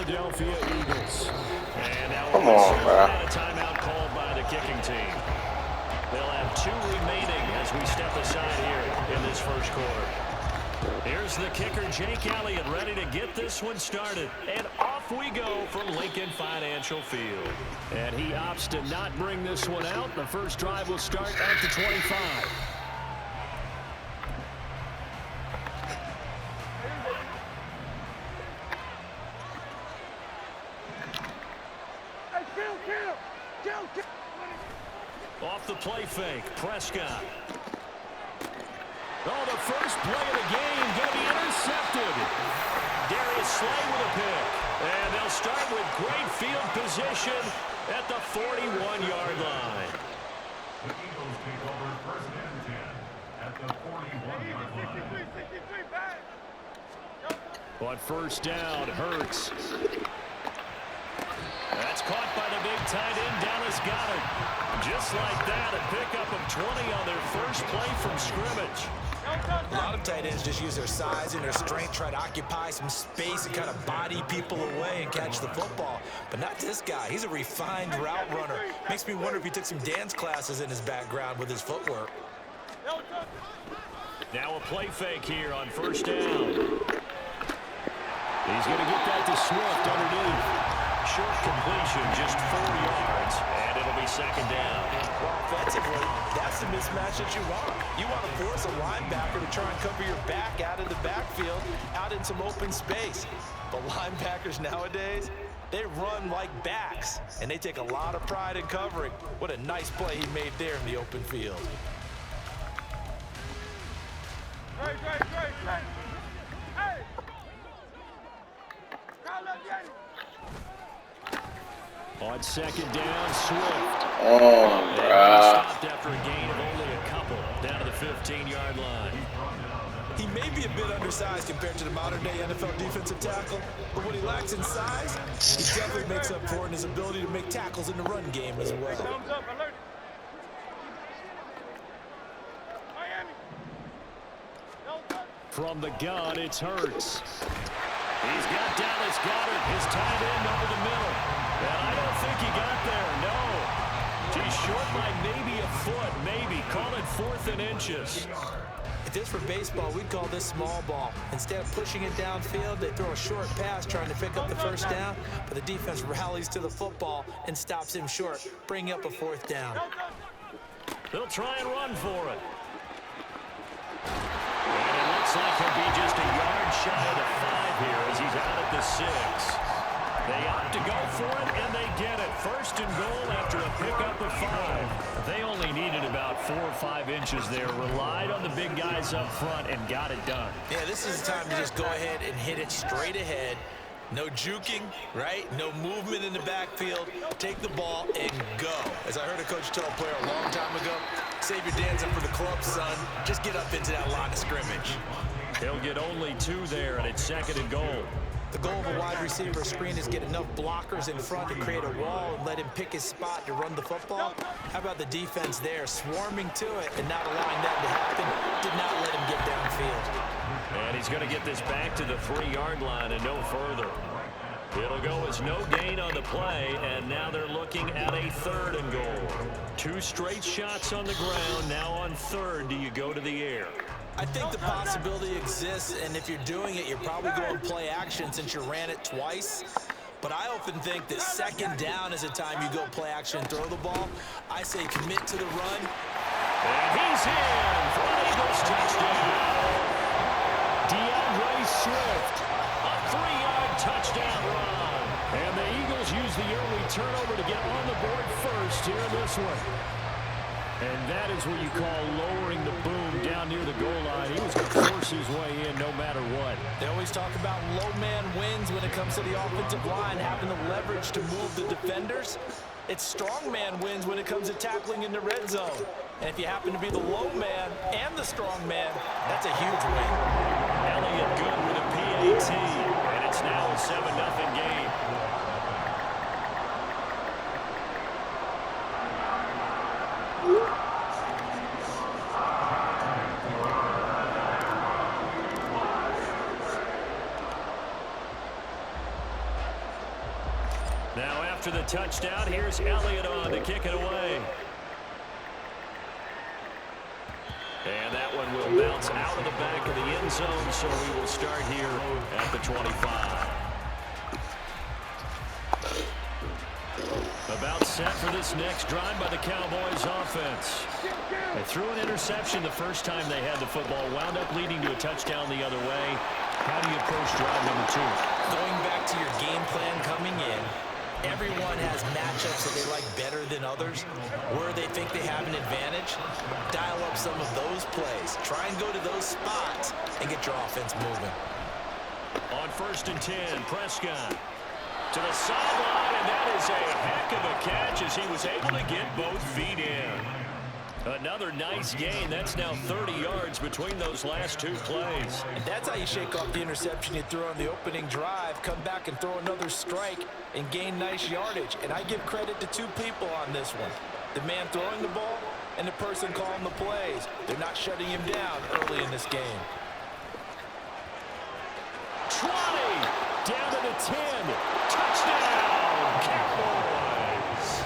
Philadelphia Eagles. And now Come on, bro. a timeout called by the kicking team. They'll have 2 remaining as we step aside here in this first quarter. Here's the kicker, Jake Elliott, ready to get this one started. And off we go from Lincoln Financial Field. And he opts to not bring this one out. The first drive will start at the 25. Off the play fake, Prescott. Oh, the first play of the game going to be intercepted. Darius Slay with a pick. And they'll start with great field position at the 41-yard line. The Eagles take over first and 10 at the 41-yard line. On first down, Hurts. That's caught by the big tight end, Dallas Goedert. Just like that, a pickup of 20 on their first play from scrimmage. A lot of tight ends just use their size and their strength, try to occupy some space and kind of body people away and catch the football. But not this guy. He's a refined route runner. Makes me wonder if he took some dance classes in his background with his footwork. Now a play fake here on first down. He's going to get that to Swift underneath. Short completion, just 4 yards, and it'll be second down. Well, offensively, that's the mismatch that you want. You want to force a linebacker to try and cover your back out of the backfield, out in some open space. But linebackers nowadays, they run like backs, and they take a lot of pride in covering. What a nice play he made there in the open field. Great. Hey! On second down, Swift. Oh, bruh. Stopped after a gain of only a couple, down to the 15-yard line. He may be a bit undersized compared to the modern-day NFL defensive tackle, but what he lacks in size, he definitely makes up for it in his ability to make tackles in the run game as well. Thumbs up, alert. From the gun, it's Hurts. He's got Dallas Goedert, his tight end over the middle. And I don't think he got there, no. He's short by maybe a foot, maybe. Call it 4th and inches. If this were baseball, we'd call this small ball. Instead of pushing it downfield, they throw a short pass trying to pick up the first down, but the defense rallies to the football and stops him short, bringing up a 4th down. They'll try and run for it. And it looks like he'll be just a yard shy of the 5 here as he's out at the 6. They opt to go for it, and they get it. First and goal after a pickup of 5. They only needed about 4 or 5 inches there. Relied on the big guys up front and got it done. Yeah, this is the time to just go ahead and hit it straight ahead. No juking, right? No movement in the backfield. Take the ball and go. As I heard a coach tell a player a long time ago, save your dancing for the club, son. Just get up into that line of scrimmage. He'll get only 2 there, and it's second and goal. The goal of a wide receiver screen is get enough blockers in front to create a wall and let him pick his spot to run the football. How about the defense there, swarming to it and not allowing that to happen? Did not let him get downfield. And he's going to get this back to the 3-yard line and no further. It'll go as no gain on the play, and now they're looking at a 3rd and goal. 2 straight shots on the ground. Now on 3rd, do you go to the air? I think the possibility exists, and if you're doing it, you're probably going play action since you ran it twice. But I often think that second down is a time you go play action and throw the ball. I say commit to the run. And he's in for an Eagles touchdown. DeAndre Swift, a 3-yard touchdown run. And the Eagles use the early turnover to get on the board first here in this one. And that is what you call lowering the boom down near the goal line. He was going to force his way in no matter what. They always talk about low man wins when it comes to the offensive line, having the leverage to move the defenders. It's strong man wins when it comes to tackling in the red zone. And if you happen to be the low man and the strong man, that's a huge win. Elliott good with a PAT, and it's now a 7-0 game. Now after the touchdown, here's Elliott on to kick it away. And that one will bounce out of the back of the end zone, so we will start here at the 25. About set for this next drive by the Cowboys offense. They threw an interception the first time they had the football, wound up leading to a touchdown the other way. How do you approach drive number 2? Going back to your game plan coming in, everyone has matchups that they like better than others. Where they think they have an advantage, dial up some of those plays. Try and go to those spots and get your offense moving. On 1st and 10, Prescott to the sideline, and that is a heck of a catch as he was able to get both feet in. Another nice gain. That's now 30 yards between those last 2 plays. And that's how you shake off the interception you threw on the opening drive, come back and throw another strike and gain nice yardage. And I give credit to 2 people on this one. The man throwing the ball and the person calling the plays. They're not shutting him down early in this game. 20, down to the 10. Touchdown, Cowboys.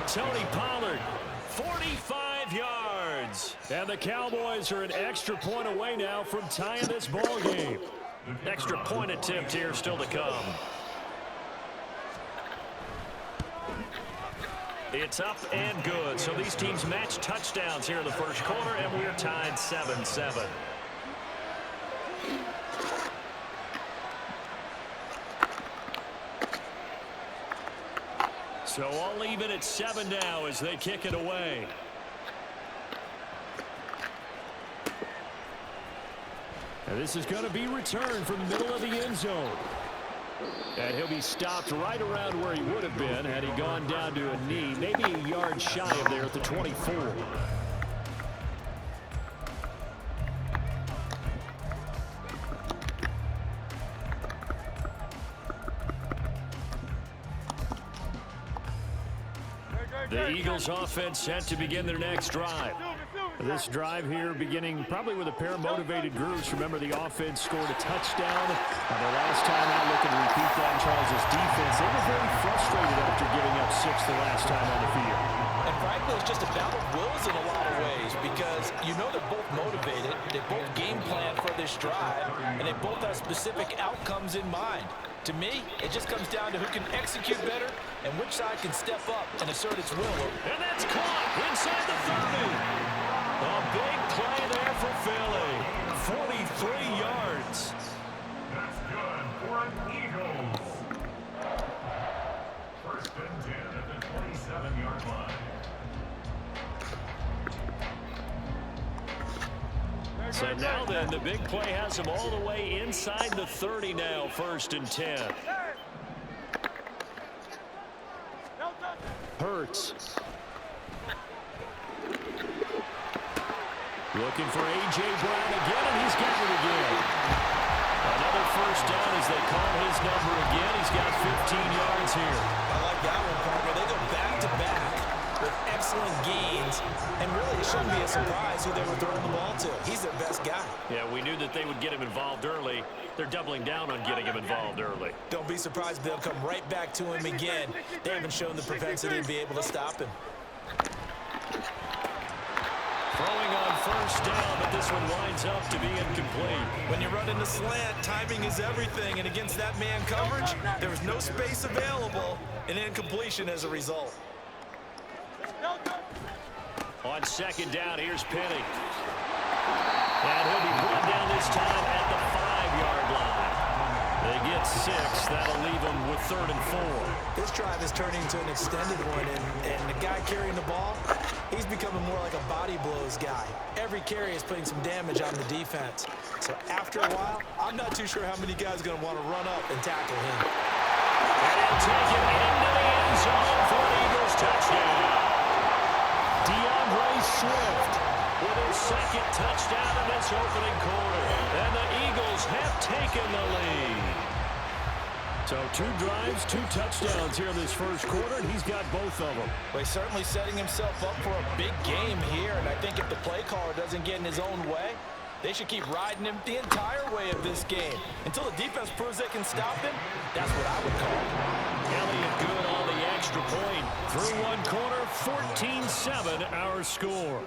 Tony Pollard, 45 yards. And the Cowboys are an extra point away now from tying this ball game. Extra point attempt here still to come. It's up and good. So these teams match touchdowns here in the first quarter, and we're tied 7-7. So all even at 7 now as they kick it away. And this is going to be returned from the middle of the end zone. And he'll be stopped right around where he would have been had he gone down to a knee, maybe a yard shy of there at the 24. The Eagles offense set to begin their next drive. This drive here beginning probably with a pair of motivated groups. Remember, the offense scored a touchdown. And the last time out, looking to repeat that in Charles' defense, they were very frustrated after giving up 6 the last time on the field. And frankly, it's just a battle of wills in a lot of ways because you know they're both motivated, they both game plan for this drive, and they both have specific outcomes in mind. To me, it just comes down to who can execute better and which side can step up and assert its will. And that's caught inside the 30. A big play there for Philly. 43 yards. That's good for an Eagles. 1st and 10 at the 27-yard line. So now then, the big play has him all the way inside the 30 now, 1st and 10. Hurts. Looking for A.J. Brown again, and he's got it again. Another 1st down as they call his number again. He's got 15 yards here. I like that one, partner. They go back-to-back with excellent gains, and really it shouldn't be a surprise who they were throwing the ball to. He's their best guy. Yeah, we knew that they would get him involved early. They're doubling down on getting him involved early. Don't be surprised if they'll come right back to him again. They haven't shown the propensity to be able to stop him. Throwing on 1st down, but this one winds up to be incomplete. When you run in the slant, timing is everything, and against that man coverage, there was no space available, and incompletion as a result. On 2nd down, here's Penny. And he'll be brought down this time at the 5-yard line. They get 6. That'll leave them with 3rd and 4. This drive is turning into an extended one, and the guy carrying the ball, he's becoming more like a body blows guy. Every carry is putting some damage on the defense. So after a while, I'm not too sure how many guys are going to want to run up and tackle him. And he'll take it into the end zone for an Eagles touchdown. DeAndre Swift with his 2nd touchdown in this opening quarter. And the Eagles have taken the lead. So 2 drives, 2 touchdowns here in this first quarter, and he's got both of them. Well, he's certainly setting himself up for a big game here, and I think if the play caller doesn't get in his own way, they should keep riding him the entire way of this game. Until the defense proves they can stop him, that's what I would call it. Elliott good extra point. Through one quarter, 14-7 our score.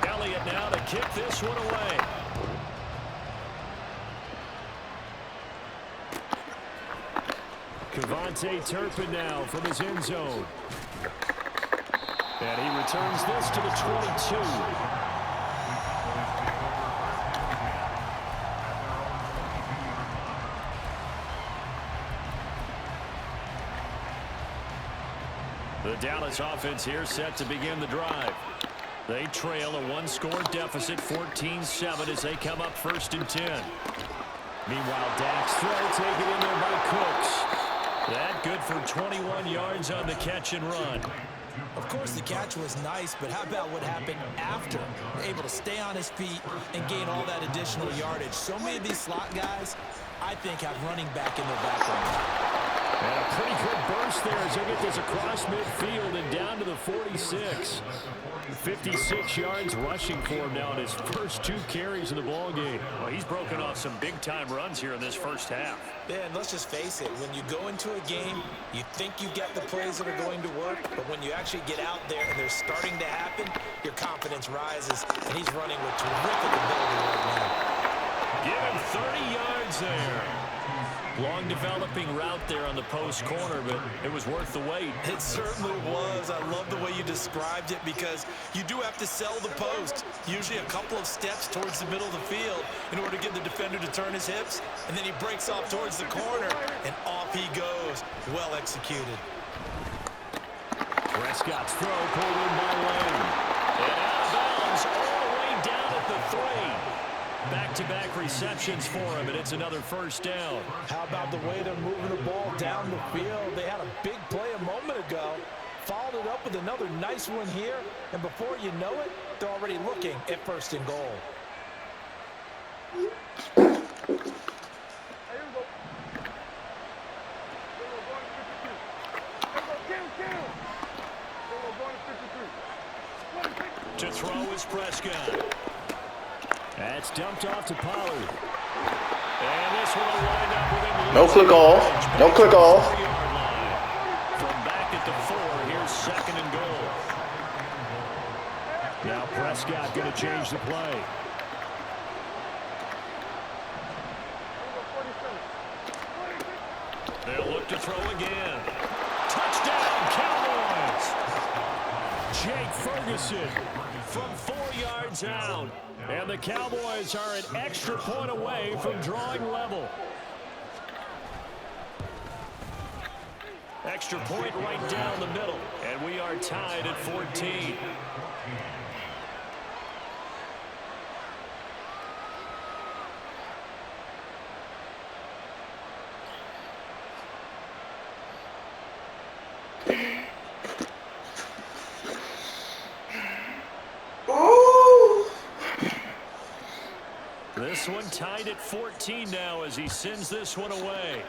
Elliott now to kick this one away. Cavante Turpin now from his end zone. And he returns this to the 22. The Dallas offense here set to begin the drive. They trail a one-score deficit, 14-7, as they come up 1st and 10. Meanwhile, Dak's throw taken in there by Cooks. That good for 21 yards on the catch and run. Of course, the catch was nice, but how about what happened after? Able to stay on his feet and gain all that additional yardage. So many of these slot guys, I think, have running back in their background. And a pretty good burst there as they get this across midfield and down to the 46. 56 yards rushing for him now in his first 2 carries of the ballgame. Well, he's broken off some big-time runs here in this first half. Yeah, and let's just face it, when you go into a game, you think you get the plays that are going to work, but when you actually get out there and they're starting to happen, your confidence rises, and he's running with terrific ability right now. Give him 30 yards there. Long developing route there on the post corner, but it was worth the wait. It certainly was. I love the way you described it because you do have to sell the post. Usually a couple of steps towards the middle of the field in order to get the defender to turn his hips. And then he breaks off towards the corner, and off he goes. Well executed. Prescott's throw pulled in by Lane. And out of bounds all the way down at the 3. Back-to-back receptions for him, and it's another first down. How about the way they're moving the ball down the field? They had a big play a moment ago, followed it up with another nice one here, and before you know it, they're already looking at 1st and goal. To throw is Prescott. That's dumped off to Pollard. And this one will wind up with him. No click off. No click off. From back at the 4, here's 2nd and goal. Now Prescott going to change the play. They'll look to throw again. Touchdown, Cowboys! Jake Ferguson from 4 yards out. And the Cowboys are an extra point away from drawing level. Extra point right down the middle. And we are tied at 14. This one tied at 14 now as he sends this one away.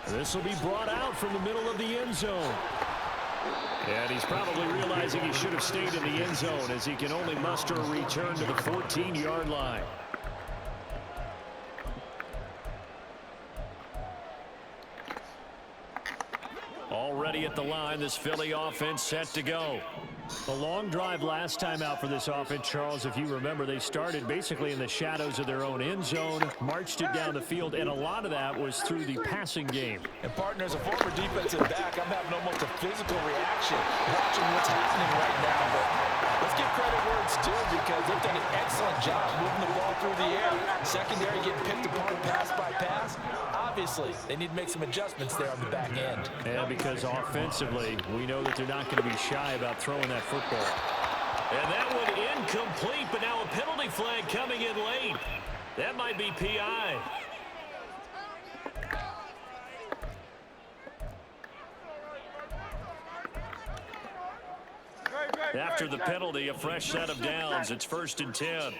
This will be brought out from the middle of the end zone. And he's probably realizing he should have stayed in the end zone as he can only muster a return to the 14-yard line. Already at the line, this Philly offense set to go. A long drive last time out for this offense, Charles. If you remember, they started basically in the shadows of their own end zone, marched it down the field, and a lot of that was through the passing game. And partner, as a former defensive back, I'm having almost a physical reaction watching what's happening right now. But let's give credit where it's due because they've done an excellent job moving the ball through the air. Secondary getting picked apart pass by pass. Obviously, they need to make some adjustments there on the back end. And because offensively, we know that they're not going to be shy about throwing that football. And that one incomplete, but now a penalty flag coming in late. That might be PI. After the penalty, a fresh set of downs. It's 1st and 10.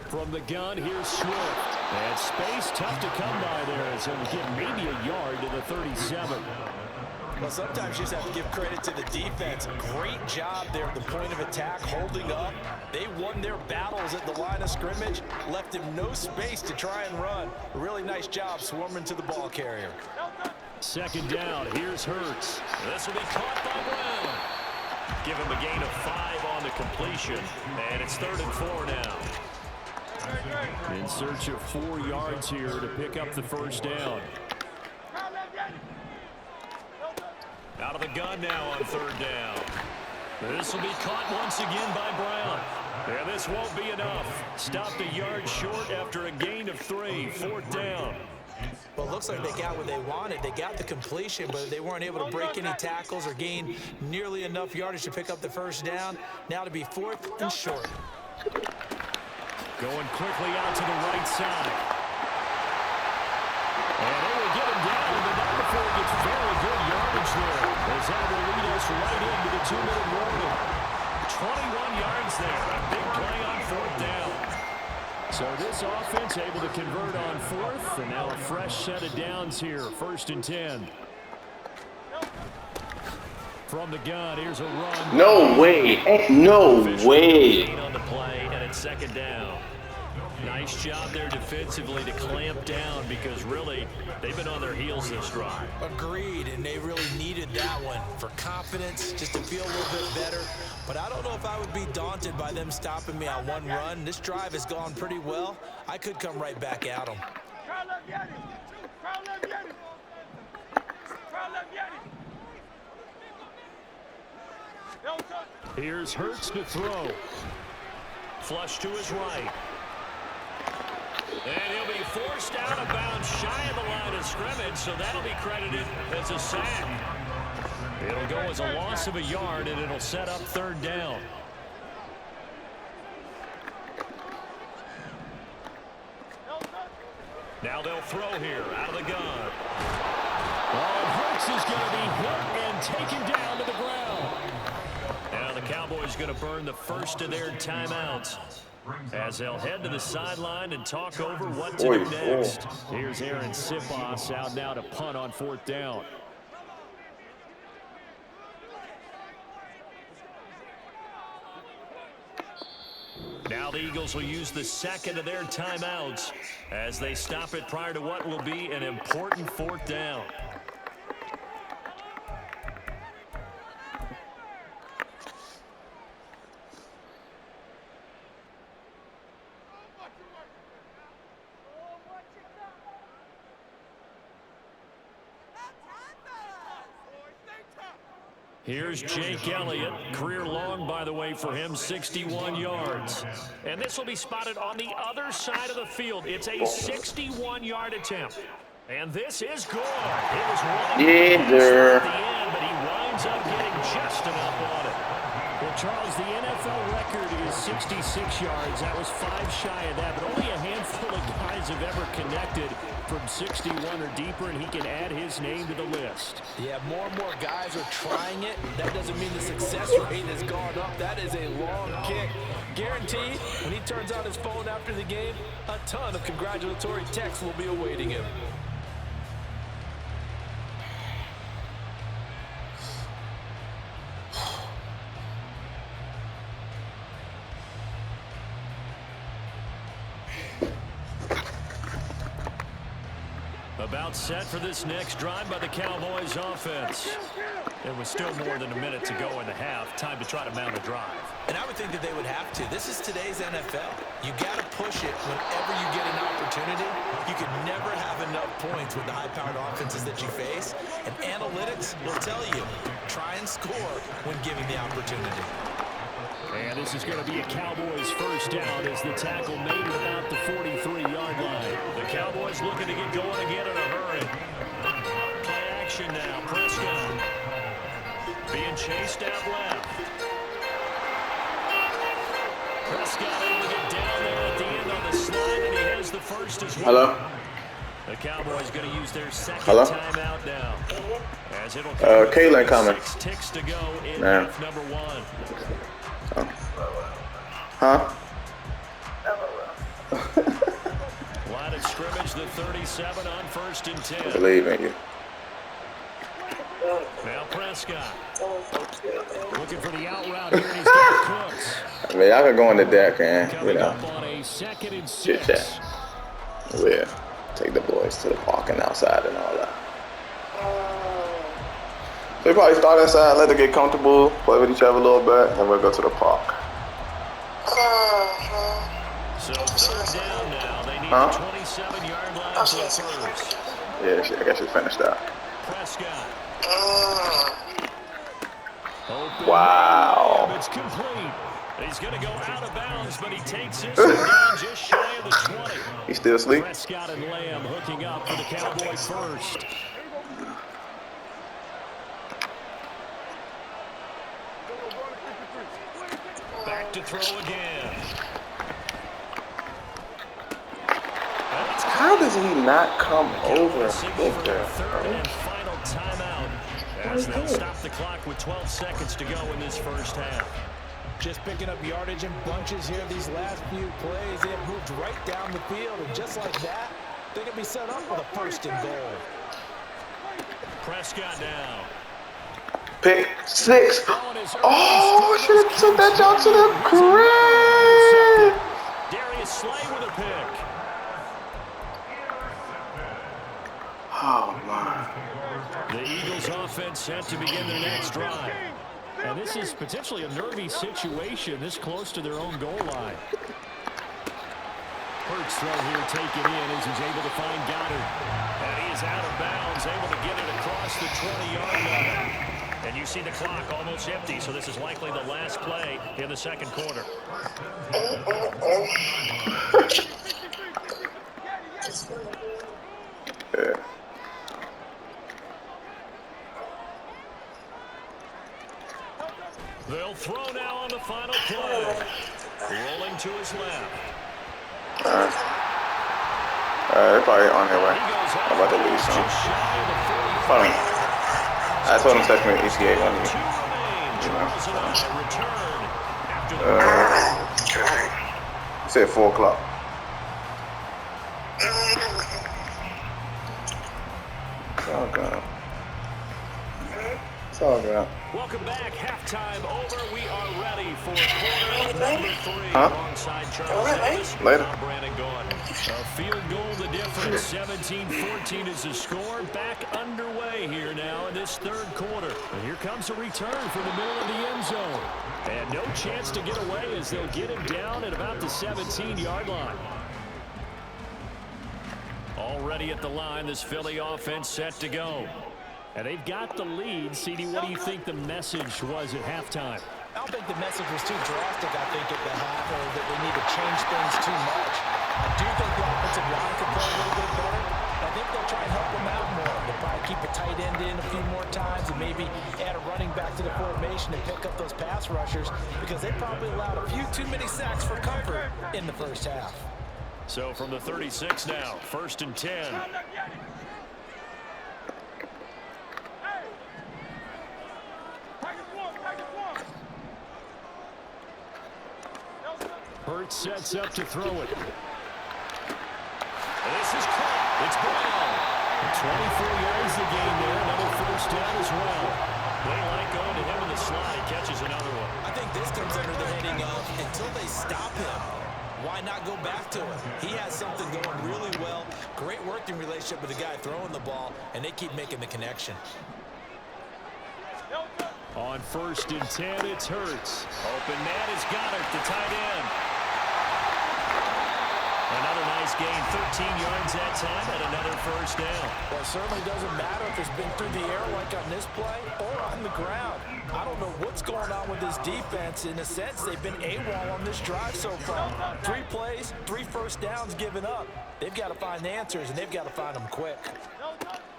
From the gun, here's Swift. And space tough to come by there as he'll get maybe a yard to the 37. Well, sometimes you just have to give credit to the defense. Great job there at the point of attack, holding up. They won their battles at the line of scrimmage, left him no space to try and run. A really nice job swarming to the ball carrier. Second down, here's Hurts. This will be caught by Brown. Give him a gain of 5 on the completion, and it's 3rd and 4 now. In search of 4 yards here to pick up the first down. Out of the gun now on 3rd down. This will be caught once again by Brown. And this won't be enough. Stopped a yard short after a gain of 3. 4th down. Well, it looks like they got what they wanted. They got the completion, but they weren't able to break any tackles or gain nearly enough yardage to pick up the first down. Now to be 4th and short. Going quickly out to the right side. And they will get him down, but not before he gets very good yardage there. As that will lead us right into the 2-minute warning. 21 yards there. A big play on 4th down. So this offense able to convert on 4th, and now a fresh set of downs here. 1st and 10. From the gun, here's a run. No way. No way. On the play, and it's 2nd down. Nice job there defensively to clamp down because really they've been on their heels this drive. Agreed, and they really needed that one for confidence, just to feel a little bit better. But I don't know if I would be daunted by them stopping me on one run. This drive has gone pretty well. I could come right back at them. Here's Hurts to throw. Flush to his right. And he'll be forced out of bounds shy of the line of scrimmage, so that'll be credited as a sack. It'll go as a loss of a yard, and it'll set up 3rd down. Now they'll throw here out of the gun. And Hurts is going to be hit and taken down to the ground. Now the Cowboys going to burn the first of their timeouts as they'll head to the sideline and talk over what to do next. Here's Aaron Sipos out now to punt on 4th down. Now the Eagles will use the second of their timeouts as they stop it prior to what will be an important 4th down. Here's Jake Elliott, career long, by the way, for him, 61 yards. And this will be spotted on the other side of the field. It's a 61-yard attempt. And this is good. It was one at the end, but he winds up getting just enough on it. Well, Charles, the NFL record is 66 yards. That was 5 shy of that, but only a handful of guys have ever connected from 61 or deeper, and he can add his name to the list. Yeah, more and more guys are trying it. That doesn't mean the success rate has gone up. That is a long kick. Guaranteed, when he turns on his phone after the game, a ton of congratulatory texts will be awaiting him. About set for this next drive by the Cowboys offense. There was still more than a minute to go in the half. Time to try to mount a drive. And I would think that they would have to. This is today's NFL. You got to push it whenever you get an opportunity. You can never have enough points with the high-powered offenses that you face. And analytics will tell you, try and score when given the opportunity. And this is going to be a Cowboys first down as the tackle made it about the 43-yard line. The Cowboys looking to get going again in a hurry. Play action now. Prescott being chased out left. Prescott able to get down there at the end on the slide, and he has the first as well. Hello? The Cowboys going to use their second Hello? timeout now. As it'll Kayla coming. 6 ticks to go in Man. half number 1. Huh? A lot of of scrimmage, the 37 on 1st and 10. I believe in you. Now Prescott. Looking for the out route here, and he's got Cooks. I mean, I could go in the deck and, you Coming know, up on a 2nd and chit 6. chat. We'll take the boys to the park and outside and all that. So we probably start inside, let them get comfortable, play with each other a little bit, and we'll go to the park. So 3rd down now. They need the 27-yard line for first. Yeah, I guess she finished that. Prescott. Open Wow. It's complete. He's going to go out of bounds, but he takes this one down just shy of the 20. He still asleep? Prescott and Lamb hooking up for the Cowboy first. Back to throw again. How does he not come over with Third her? and final timeout as they'll stop the clock with 12 seconds to go in this first half. Just picking up yardage in bunches here these last few plays. They have moved right down the field, and just like that, they can be set up with a 1st and goal. Prescott now. Pick 6. Oh, should have took that jump to the crib. Darius Slay with a pick. Oh, my. The Eagles offense set to begin their next drive. And this is potentially a nervy situation this close to their own goal line. Hurts throw here taken in as he's able to find Goddard. And he is out of bounds, able to get it across the 20-yard line. And you see the clock almost empty, so this is likely the last play in the 2nd quarter. Yeah. They'll throw now on the final play. Rolling to his left. They're probably on their way. I'm about to leave soon. Hold on. I told him to text me ECA when he said 4 o'clock. It's all good. It's all good. Welcome back. Halftime over. We are ready for quarter number 3 alongside Charles Davis. Later. I'm Brandon Gordon. A field goal the difference. 17-14 is the score. Back underway here now in this 3rd quarter. And here comes a return from the middle of the end zone. And no chance to get away as they'll get him down at about the 17-yard line. Already at the line, this Philly offense set to go. And they've got the lead. CD, what do you think the message was at halftime? I don't think the message was too drastic, I think, at the half, or that they need to change things too much. I do think the offensive line could play a little bit better. I think they'll try and help them out more. They'll probably keep a tight end in a few more times and maybe add a running back to the formation and pick up those pass rushers because they probably allowed a few too many sacks for comfort in the first half. So from the 36 now, 1st and 10. Hurts sets up to throw it. This is caught. It's Brown. 24 yards a game there. Another 1st down as well. They like going to him in the slot. He catches another one. I think this comes under the heading of until they stop him, why not go back to him? He has something going really well. Great working relationship with the guy throwing the ball, and they keep making the connection. On 1st and 10, it's Hurts. Open man is Goddard, the tight end. Another nice gain, 13 yards that time, and another 1st down. Well, it certainly doesn't matter if it's been through the air like on this play or on the ground. I don't know what's going on with this defense. In a sense, they've been AWOL on this drive so far. 3 plays, 3 1st downs given up. They've got to find the answers, and they've got to find them quick.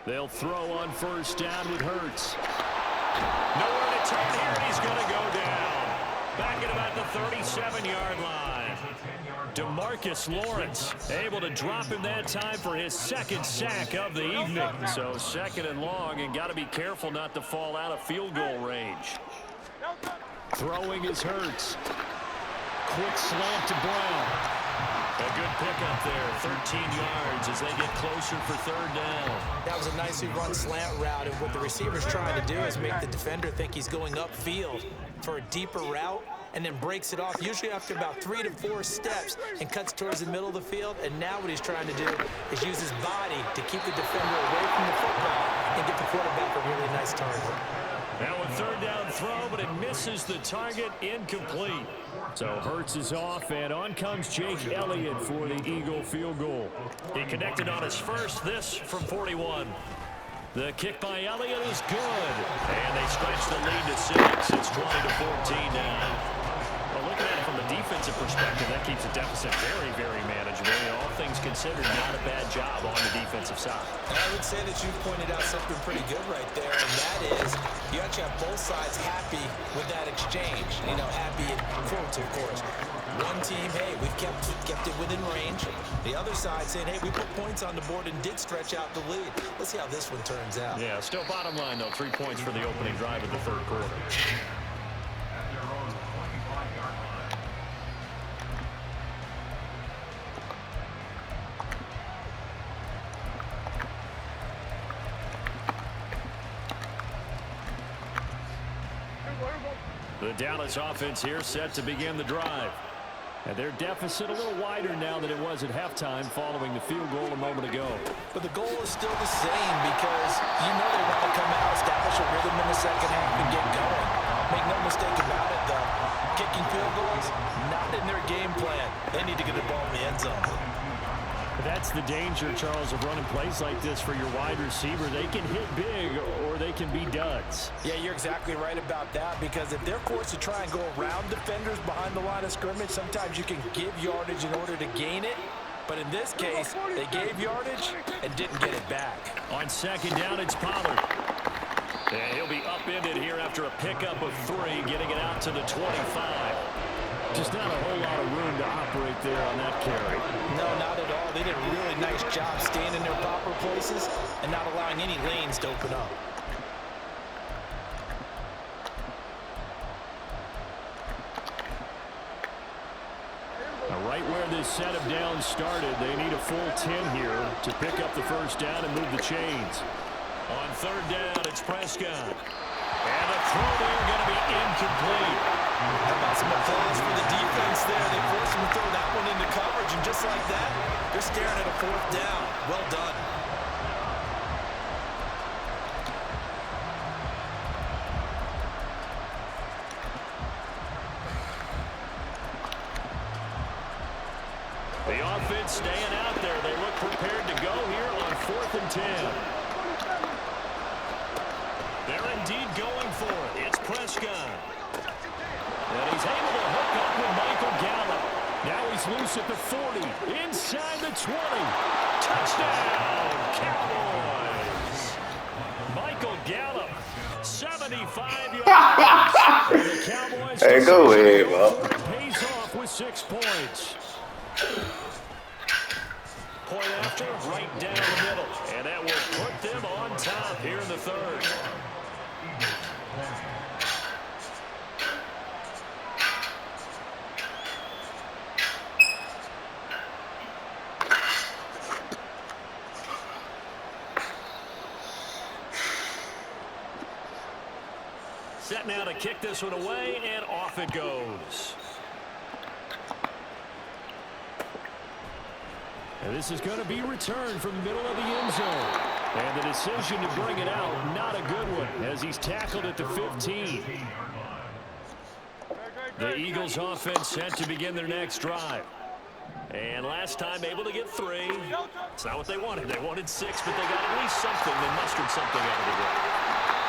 They'll throw on 1st down with Hurts. Nowhere to turn here, and he's going to go down. Back at about the 37-yard line. DeMarcus Lawrence able to drop him that time for his 2nd sack of the evening. So 2nd and long, and got to be careful not to fall out of field goal range. Throwing is Hurts. Quick slant to Brown. A good pickup there, 13 yards as they get closer for third down. That was a nicely run slant route, and what the receiver's trying to do is make the defender think he's going upfield for a deeper route, and then breaks it off, usually after about 3 to 4 steps, and cuts towards the middle of the field. And now what he's trying to do is use his body to keep the defender away from the football and get the quarterback a really nice target. Now a third down throw, but it misses the target, incomplete. So Hurts is off, and on comes Jake Elliott for the Eagle field goal. He connected on his first, this from 41. The kick by Elliott is good, and they stretch the lead to 6. It's 20-14 now. Well, looking at it from the defensive perspective, that keeps the deficit very, very manageable. And all things considered, not a bad job on the defensive side. I would say that you pointed out something pretty good right there, and that is you actually have both sides happy with that exchange. You know, happy in quotes, of course. One team, hey, we've kept it within range. The other side saying, hey, we put points on the board and did stretch out the lead. Let's see how this one turns out. Yeah, still bottom line, though, 3 points for the opening drive of the third quarter. The Dallas offense here set to begin the drive. And their deficit a little wider now than it was at halftime following the field goal a moment ago. But the goal is still the same because you know they want to come out, establish a rhythm in the second half, and get going. Make no mistake about it, though. Kicking field goals, not in their game plan. They need to get the ball in the end zone. That's the danger, Charles, of running plays like this for your wide receiver. They can hit big or they can be duds. Yeah, you're exactly right about that, because if they're forced to try and go around defenders behind the line of scrimmage, sometimes you can give yardage in order to gain it. But in this case, they gave yardage and didn't get it back. On second down, it's Pollard. And he'll be upended here after a pickup of 3, getting it out to the 25. Just not a whole lot of room to operate there on that carry. No, not at all. They did a really nice job staying in their proper places and not allowing any lanes to open up. Now, right where this set of downs started, they need a full 10 here to pick up the first down and move the chains. On third down, it's Prescott. And the throw there going to be incomplete. How about some applause for the defense there? They forced him to throw that one into coverage, and just like that, they're staring at a fourth down. Well done. The offense staying out there. They look prepared to go here on 4th and 10. They're indeed going for it. It's Prescott. And he's able to hook up with Michael Gallup. Now he's loose at the 40. Inside the 20. Touchdown, Cowboys. Michael Gallup, 75 yards. And the Cowboys Hey, go ahead, bro. pays off with 6 points. Point after, right down the middle. And that will put them on top here in the third. Set now to kick this one away, and off it goes. And this is going to be returned from the middle of the end zone. And the decision to bring it out, not a good one, as he's tackled at the 15. The Eagles offense set to begin their next drive. And last time able to get 3. It's not what they wanted. They wanted 6, but they got at least something. They mustered something out of the game.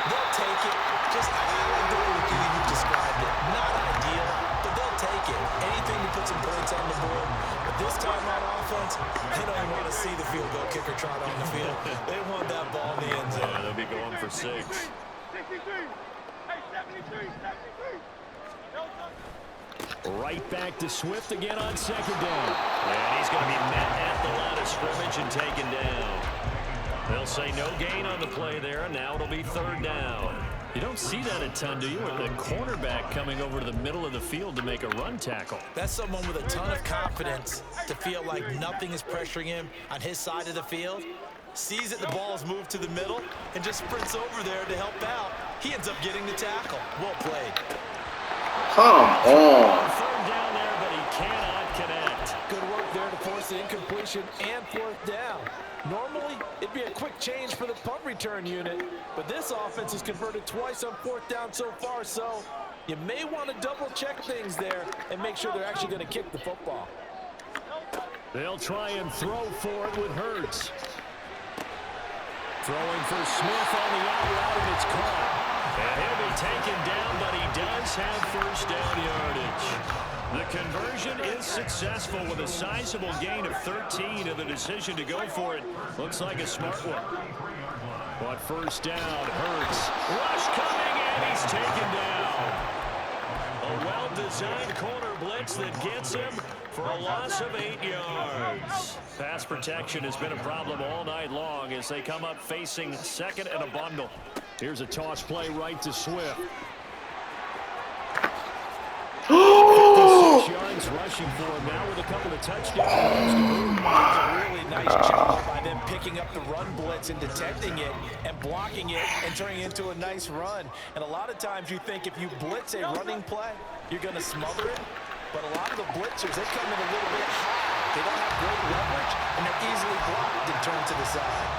They'll take it. Just I like the way you described it. Not ideal, but they'll take it. Anything to put some points on the board. But this time on offense, they don't even want to see the field goal kicker trot on the field. They want that ball in the end zone. Yeah, they'll be going for 6. 63. Hey, 73. 73. Right back to Swift again on second down. And he's going to be met at the line of scrimmage and taken down. They'll say no gain on the play there, and now it'll be third down. You don't see that a ton, do you? With the cornerback coming over to the middle of the field to make a run tackle. That's someone with a ton of confidence to feel like nothing is pressuring him on his side of the field. Sees that the ball is moved to the middle and just sprints over there to help out. He ends up getting the tackle. Well played. Come on. Third down there, but he cannot connect. Good work there to force the incompletion and fourth down. Normally, it'd be a quick change for the punt return unit, but this offense has converted twice on fourth down so far, so you may want to double-check things there and make sure they're actually going to kick the football. They'll try and throw for it with Hurts. Throwing for Smith on the out route, and it's caught. And he'll be taken down, but he does have first down yardage. The conversion is successful with a sizable gain of 13, and the decision to go for it looks like a smart one. But first down, Hurts. Rush coming, and he's taken down. A well-designed corner blitz that gets him for a loss of 8 yards. Pass protection has been a problem all night long as they come up facing second and a bundle. Here's a toss play right to Swift. 56 yards rushing for him now with a couple of touchdowns. A really nice job by them picking up the run blitz and detecting it and blocking it and turning it into a nice run. And a lot of times you think if you blitz a running play, you're going to smother it. But a lot of the blitzers, they come in a little bit high. They don't have great leverage, and they're easily blocked and turned to the side.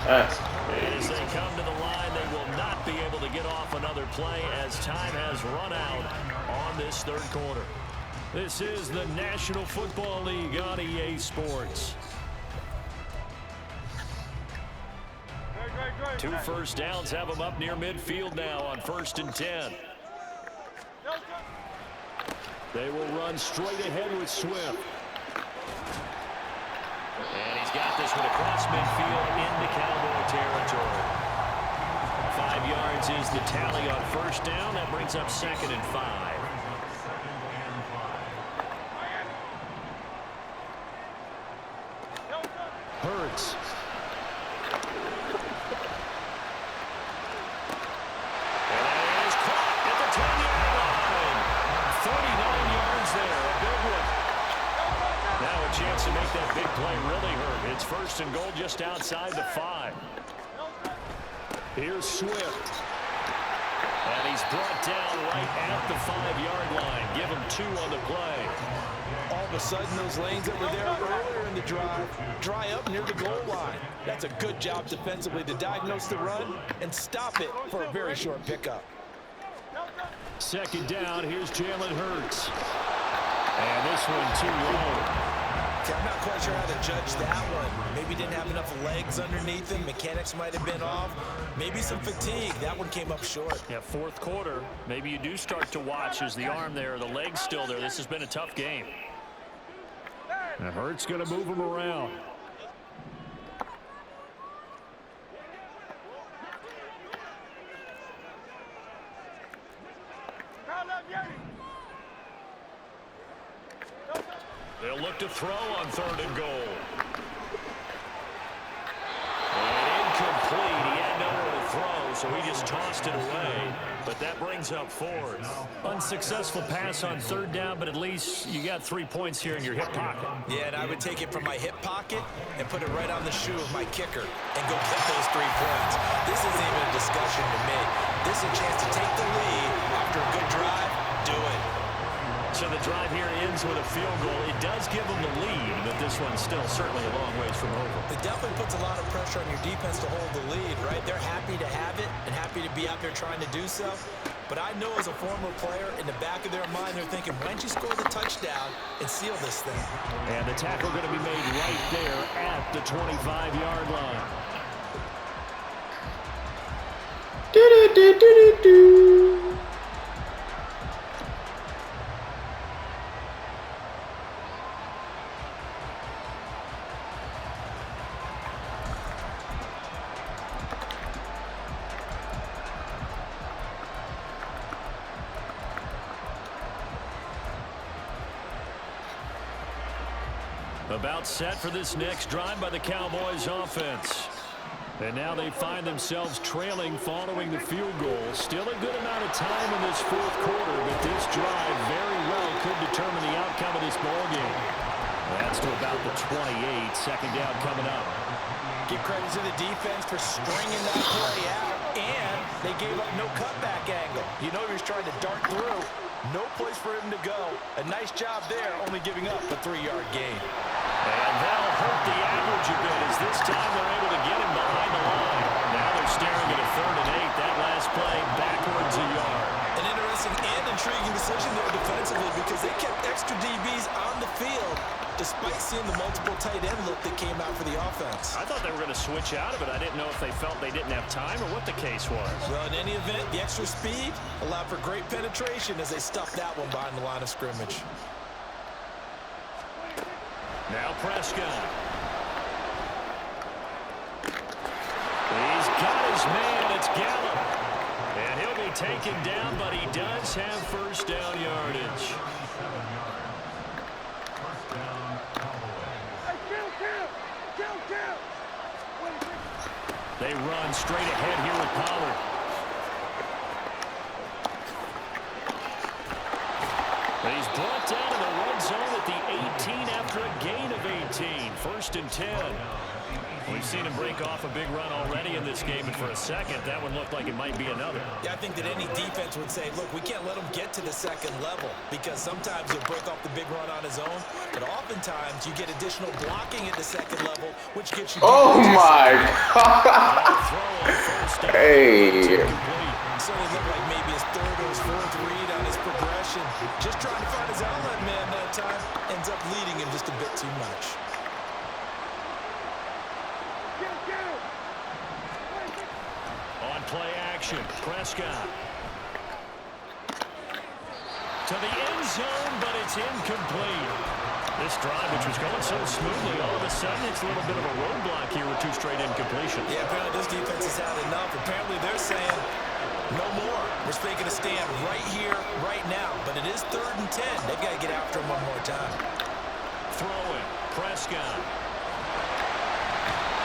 As they come to the line, they will not be able to get off another play as time has run out on this third quarter. This is the National Football League on EA Sports. Two first downs have them up near midfield now on 1st and 10. They will run straight ahead with Swift. And he's got this one across midfield into Cowboy territory. 5 yards is the tally on first down. That brings up 2nd and 5. Hurts. Chance to make that big play really hurt. It's 1st and goal just outside the 5. Here's Swift. And he's brought down right at the 5-yard line. Give him 2 on the play. All of a sudden, those lanes that were there earlier in the drive dry up near the goal line. That's a good job defensively to diagnose the run and stop it for a very short pickup. 2nd down, here's Jalen Hurts. And this one too low. I'm not quite sure how to judge that one. Maybe didn't have enough legs underneath him. Mechanics might have been off. Maybe some fatigue. That one came up short. Yeah, 4th quarter. Maybe you do start to watch as the arm there, the leg's still there. This has been a tough game. Now Hurts going to move him around. They'll look to throw on 3rd and goal. And incomplete. He had nowhere to throw, so he just tossed it away. But that brings up 4th. Unsuccessful pass on 3rd down, but at least you got 3 points here in your hip pocket. Yeah, and I would take it from my hip pocket and put it right on the shoe of my kicker and go get those 3 points. This isn't even a discussion to me. This is a chance to take the lead after a good drive. Do it. So the drive here ends with a field goal. It does give them the lead, but this one's still certainly a long ways from over. It definitely puts a lot of pressure on your defense to hold the lead, right? They're happy to have it and happy to be out there trying to do so. But I know as a former player, in the back of their mind, they're thinking, why don't you score the touchdown and seal this thing? And the tackle going to be made right there at the 25-yard line. Do-do-do-do-do-do. About set for this next drive by the Cowboys offense. And now they find themselves trailing following the field goal. Still a good amount of time in this fourth quarter, but this drive very well could determine the outcome of this ball game. That's to about the 28. Second down coming up. Give credit to the defense for stringing that play out, and they gave up no cutback angle. You know he was trying to dart through. No place for him to go. A nice job there, only giving up a 3-yard gain. And that'll hurt the average a bit as this time they're able to get him behind the line. Now they're staring at a 3rd and 8. That last play backwards a yard. An interesting and intriguing decision there defensively because they kept extra DBs on the field despite seeing the multiple tight end look that came out for the offense. I thought they were going to switch out of it. I didn't know if they felt they didn't have time or what the case was. Well, in any event, the extra speed allowed for great penetration as they stuffed that one behind the line of scrimmage. Now Prescott. He's got his man. It's Gallup. And he'll be taken down, but he does have first down yardage. They run straight ahead here with Pollard. He's brought down in the red zone at the 18 after a gain of 18. 1st and 10. We've seen him break off a big run already in this game, and for a second, that one looked like it might be another. Yeah, I think that any defense would say, look, we can't let him get to the second level because sometimes he'll break off the big run on his own, but oftentimes you get additional blocking at the second level, which gets you... Oh, my God. Hey. So it looked like maybe his 3rd or his 4th read on his progression. Just trying to find his outlet man that time. Ends up leading him just a bit too much. On play action, Prescott. To the end zone, but it's incomplete. This drive, which was going so smoothly, all of a sudden it's a little bit of a roadblock here with 2 straight incompletions. Yeah, apparently this defense has had enough. Apparently they're saying, no more. We're making a stand right here, right now. But it is 3rd and 10. They've got to get after him one more time. Throwing, Prescott.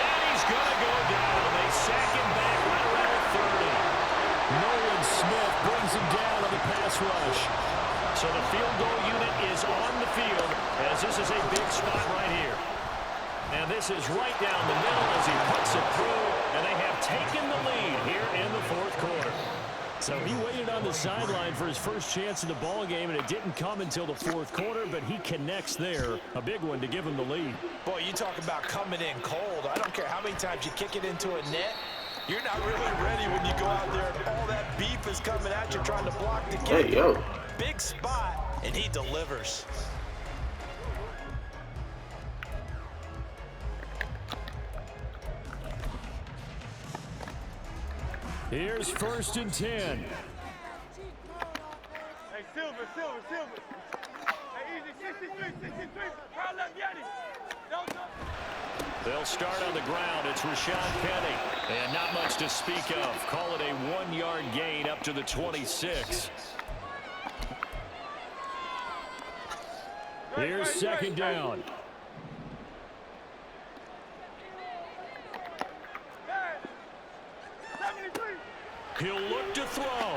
And he's going to go down. They sack him back right around 30. Nolan Smith brings him down on the pass rush. So the field goal unit is on the field as this is a big spot right here. And this is right down the middle as he puts it through, and they have taken the lead here in the 4th quarter. So he waited on the sideline for his first chance in the ball game, and it didn't come until the 4th quarter, but he connects there. A big one to give him the lead. Boy, you talk about coming in cold. I don't care how many times you kick it into a net. You're not really ready when you go out there and all that beef is coming at you trying to block the kick. Hey, yo. Big spot, and he delivers. Here's 1st and 10. Hey, Silver. Hey, easy, 63. Foul left, Yeti. They'll start on the ground. It's Rashad Penny. And not much to speak of. Call it a 1-yard gain up to the 26. Here's 2nd down. He'll look to throw.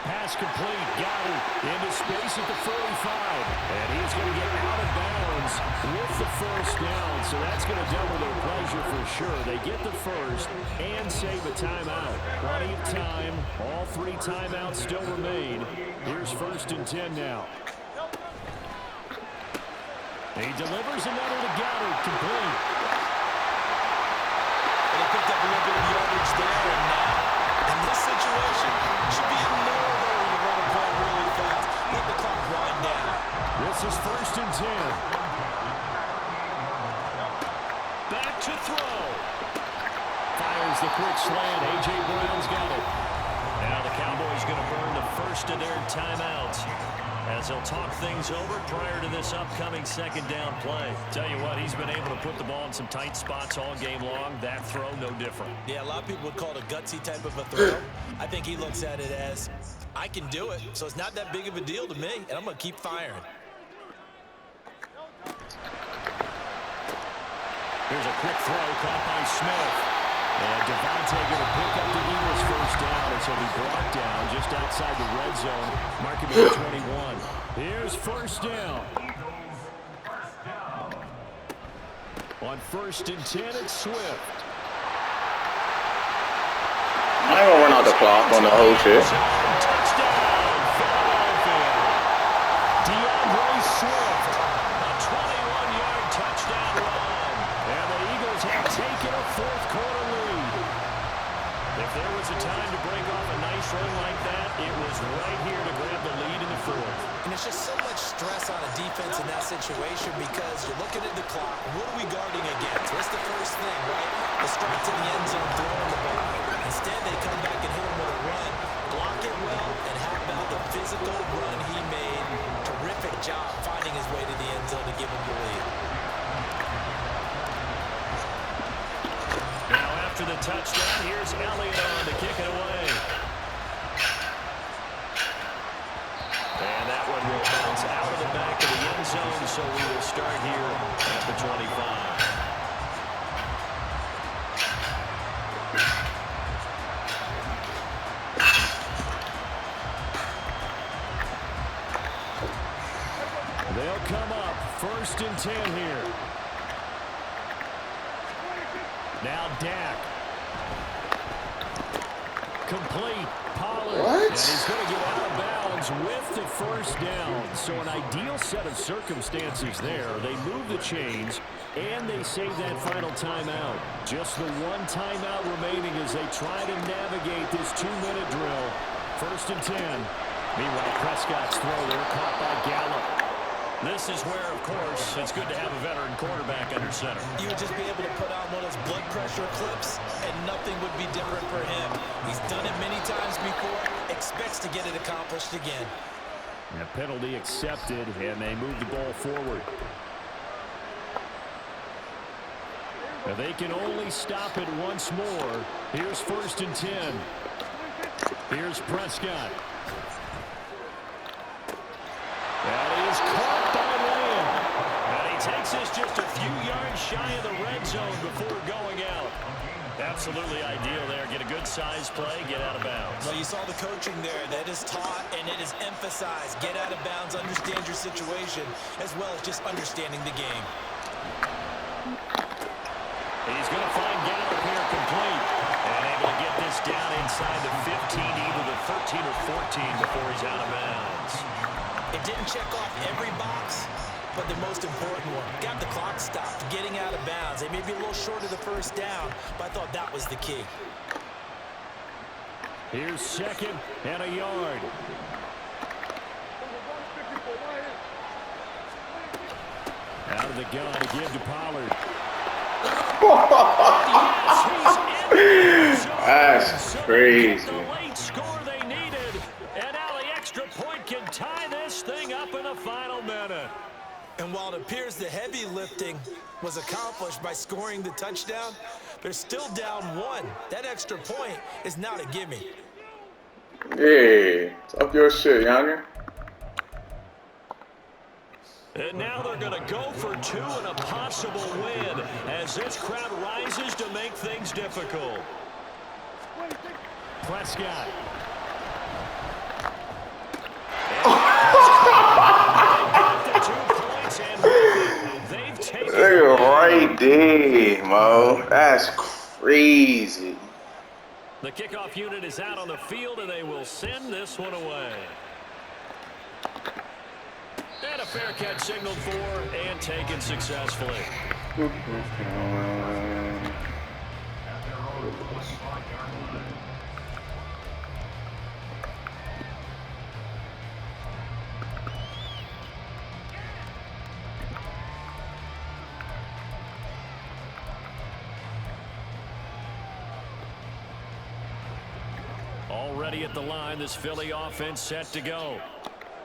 Pass complete. Got it into space at the 45. And he's going to get out of bounds with the 1st down. So that's going to double their pleasure for sure. They get the 1st and save a timeout. Plenty of time. All 3 timeouts still remain. Here's 1st and 10 now. He delivers another to Goddard, complete. They picked up a little bit of yardage there, and now, in this situation, should be in no hurry to run a play really fast. Let the clock wind down. This is 1st and 10. Back to throw. Fires the quick slant. A.J. Brown's got it. Now the Cowboys going to burn the 1st of their timeouts as they'll talk things over prior to this upcoming 2nd down play. Tell you what, he's been able to put the ball in some tight spots all game long. That throw, no different. Yeah, a lot of people would call it a gutsy type of a throw. I think he looks at it as, I can do it, so it's not that big of a deal to me, and I'm going to keep firing. Here's a quick throw caught by Smith. And Devontae going to pick up the Eagles' first down as he'll be brought down just outside the red zone. Mark him at 21. Here's first down. On 1st and 10, it's Swift. I ain't gonna run out the clock on the whole shit. Touchdown, Philadelphia. DeAndre Swift, a 21-yard touchdown run. And the Eagles have taken a fourth-quarter lead. If there was a time to break off a nice run like that, it was right here to grab the lead in the fourth. And it's just so much stress on a defense in that situation because you're looking at the clock. What are we guarding against? What's the first thing, right? The strike to the end zone, throwing the ball. Instead, they come back and hit him with a run, block it well, and how about the physical run he made? Terrific job finding his way to the end zone to give him the lead. Now after the touchdown, here's Elliott on to kick it away. And that one will bounce out of the back of the end zone, so we will start here at the 25. They'll come up 1st and 10 here. Now Dak. Complete. Pollard. What? And he's going to get out of bounds with the first down. So an ideal set of circumstances there. They move the chains, and they save that final timeout. Just the one timeout remaining as they try to navigate this 2-minute drill. 1st and 10. Meanwhile, Prescott's throw there caught by Gallup. This is where, of course, it's good to have a veteran quarterback under center. You would just be able to put on one of those blood pressure clips, and nothing would be different for him. He's done it many times before, expects to get it accomplished again. And a penalty accepted, and they move the ball forward. Now they can only stop it once more. Here's 1st and 10. Here's Prescott. That is caught by Lamb. And he takes us just a few yards shy of the red zone before going out. Absolutely ideal there. Get a good size play, get out of bounds. Well, you saw the coaching there. That is taught and it is emphasized. Get out of bounds, understand your situation, as well as just understanding the game. He's going to find Gallup here complete. And able to get this down inside the 15, either the 13 or 14 before he's out of bounds. It didn't check off every box, but the most important one. Got the clock stopped, getting out of bounds. They may be a little short of the first down, but I thought that was the key. Here's 2nd and a yard. Out of the gun to give to Pollard. That's crazy. The late score they needed, and now the extra point can tie this thing up in the final minute. And while it appears the heavy lifting was accomplished by scoring the touchdown, they're still down 1. That extra point is not a gimme. Yeah, up your shit, younger. And now they're going to go for 2 and a possible win as this crowd rises to make things difficult. Prescott. They've taken Look right there, Mo. That's crazy. The kickoff unit is out on the field, and they will send this one away. And a fair catch signaled for and taken successfully. Already at the line, this Philly offense set to go.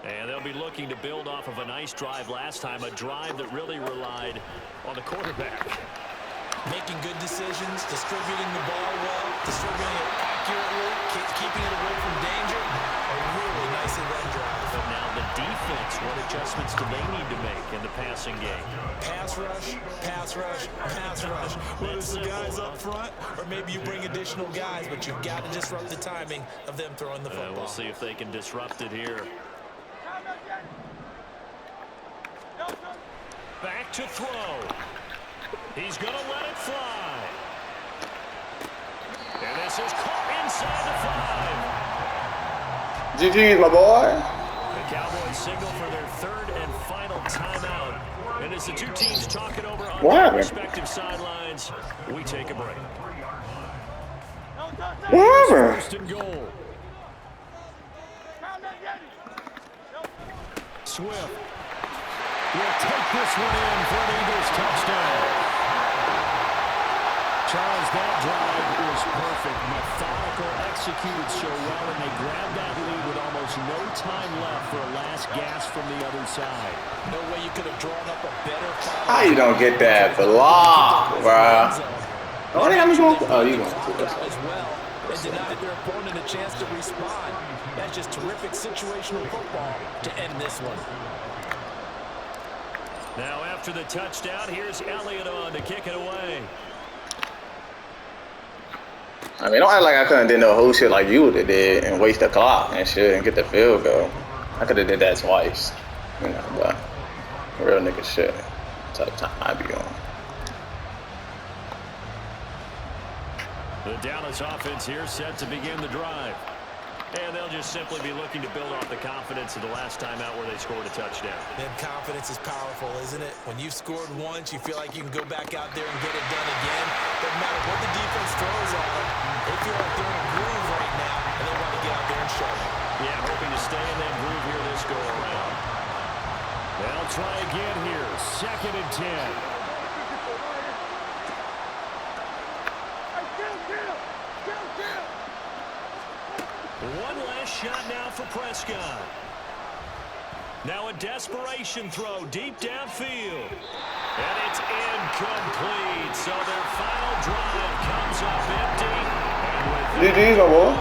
And they'll be looking to build off of a nice drive last time, a drive that really relied on the quarterback. Making good decisions, distributing the ball well, distributing it accurately, keeping it away from danger. A really nicely run drive. But now the defense, what adjustments do they need to make in the passing game? Pass rush, pass rush, pass rush. Whether it's the guys up front or maybe you bring additional guys, but you've got to disrupt the timing of them throwing the football. We'll see if they can disrupt it here. Back to throw. He's going to let it fly. And this is caught inside the 5. GG's, my boy. The Cowboys signal for their third and final timeout. And as the two teams talk it over on their respective sidelines, we take a break. Whatever. First and goal. Swift will take this one in for an Eagles touchdown. Charles, that drive was perfect. Methodical, executed so well, and they grabbed that lead with almost no time left for a last gasp from the other side. No way you could have drawn up a better final. How you don't get that block, bruh? Oh, they got me going. Oh, you going to as well, and denied their opponent a chance to respond. That's just terrific situational football to end this one. Now after the touchdown, here's Elliott on to kick it away. I mean, don't act like I couldn't do no whole shit like you would have did and waste the clock and shit and get the field goal. I could have did that twice, you know, but real nigga shit. Type of time I be on. The Dallas offense here set to begin the drive. And they'll just simply be looking to build off the confidence of the last time out where they scored a touchdown. Then confidence is powerful, isn't it? When you've scored once, you feel like you can go back out there and get it done again. Doesn't matter what the defense throws at them. They feel like they're in a groove right now, and they want to get out there and show it. Yeah, hoping to stay in that groove here this go-around. They'll try again here. 2nd and 10. One last shot now for Prescott. Now a desperation throw deep downfield. And it's incomplete. So their final drive comes up empty. And with GG's, my boy.